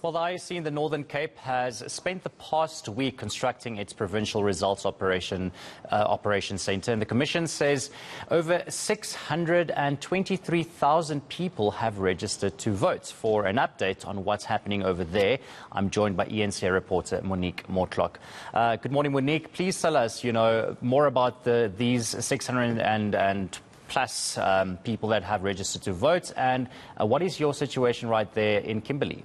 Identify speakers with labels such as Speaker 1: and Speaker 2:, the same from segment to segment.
Speaker 1: Well, the IEC in the Northern Cape has spent the past week constructing its provincial results operation centre. And the Commission says over 623,000 people have registered to vote. For an update on what's happening over there, I'm joined by eNCA reporter Monique Mortlock. Good morning, Monique. Please tell us, more about these 600 and plus people that have registered to vote, and what is your situation right there in Kimberley?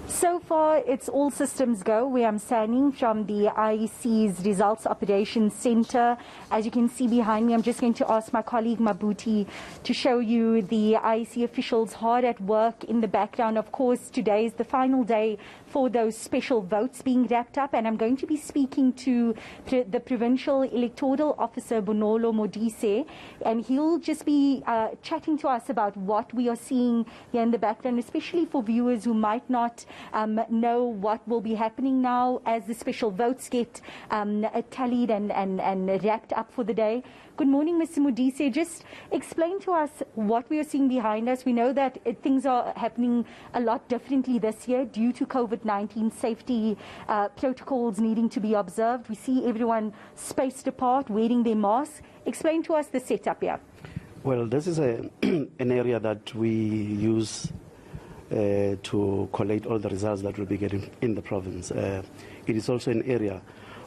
Speaker 2: So far, it's all systems go. We are standing from the IEC's Results Operations Centre. As you can see behind me, I'm just going to ask my colleague Mabuti to show you the IEC officials hard at work in the background. Of course, today is the final day for those special votes being wrapped up, and I'm going to be speaking to the Provincial Electoral Officer, Bonolo Modise, and he'll just be chatting to us about what we are seeing here in the background, especially for viewers who might not know what will be happening now as the special votes get tallied and wrapped up for the day. Good morning, Mr. Modise. Just explain to us what we are seeing behind us. We know that things are happening a lot differently this year due to COVID-19 safety protocols needing to be observed. We see everyone spaced apart, wearing their masks. Explain to us the setup here.
Speaker 3: Well, this is an area that we use to collate all the results that we'll be getting in the province. It is also an area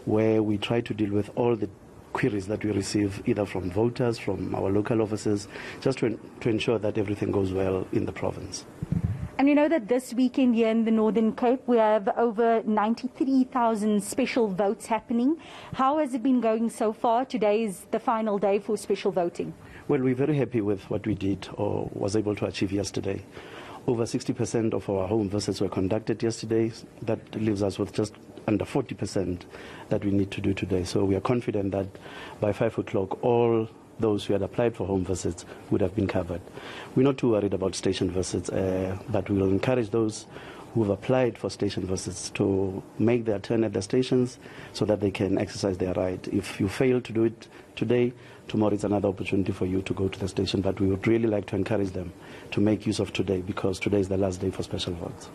Speaker 3: where we try to deal with all the queries that we receive either from voters, from our local officers, just to ensure that everything goes well in the province.
Speaker 2: And you know that this weekend here in the Northern Cape, we have over 93,000 special votes happening. How has it been going so far? Today is the final day for special voting.
Speaker 3: Well, we're very happy with what we did or was able to achieve yesterday. Over 60% of our home visits were conducted yesterday. That leaves us with just under 40% that we need to do today. So we are confident that by 5 o'clock, all those who had applied for home visits would have been covered. We're not too worried about station visits, but we will encourage those who have applied for station visits to make their turn at the stations so that they can exercise their right. If you fail to do it today, tomorrow is another opportunity for you to go to the station. But we would really like to encourage them to make use of today, because today is the last day for special votes.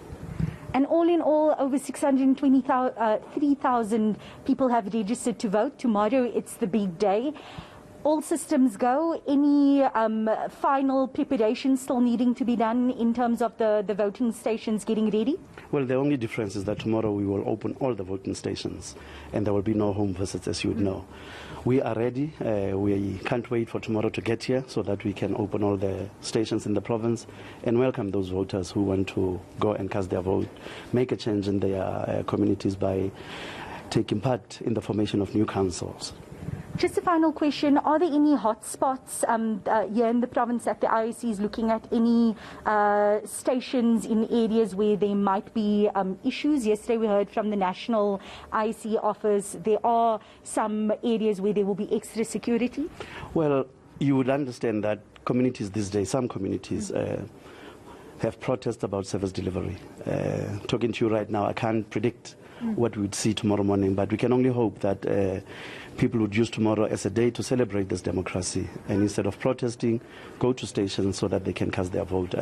Speaker 2: And all in all, over 623,000 people have registered to vote. Tomorrow, it's the big day. All systems go. Any final preparations still needing to be done in terms of the voting stations getting ready?
Speaker 3: Well, the only difference is that tomorrow we will open all the voting stations and there will be no home visits, as you would know. We are ready. We can't wait for tomorrow to get here so that we can open all the stations in the province and welcome those voters who want to go and cast their vote, make a change in their communities by taking part in the formation of new councils.
Speaker 2: Just a final question. Are there any hotspots here in the province that the IEC is looking at? Any stations in areas where there might be issues? Yesterday we heard from the National IEC office there are some areas where there will be extra security.
Speaker 3: Well, you would understand that communities these days, some communities, have protested about service delivery. Talking to you right now, I can't predict what we would see tomorrow morning, but we can only hope that people would use tomorrow as a day to celebrate this democracy, and instead of protesting, go to stations so that they can cast their vote.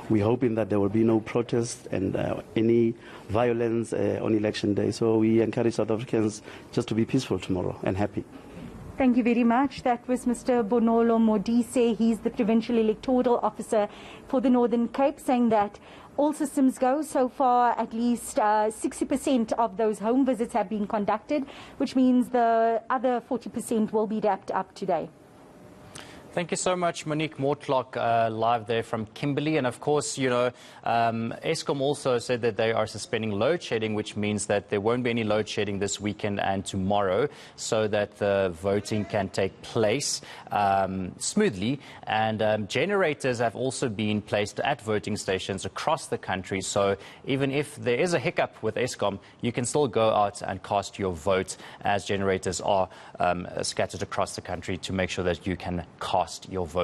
Speaker 3: We're hoping that there will be no protest and any violence on election day, so we encourage South Africans just to be peaceful tomorrow and happy.
Speaker 2: Thank you very much. That was Mr. Bonolo Modise. He's the Provincial Electoral Officer for the Northern Cape, saying that all systems go. So far, at least 60% of those home visits have been conducted, which means the other 40% will be wrapped up today.
Speaker 1: Thank you so much, Monique Mortlock, live there from Kimberley. And of course, Eskom also said that they are suspending load shedding, which means that there won't be any load shedding this weekend and tomorrow, so that the voting can take place smoothly. And generators have also been placed at voting stations across the country. So even if there is a hiccup with Eskom, you can still go out and cast your vote, as generators are scattered across the country to make sure that you can cast your vote.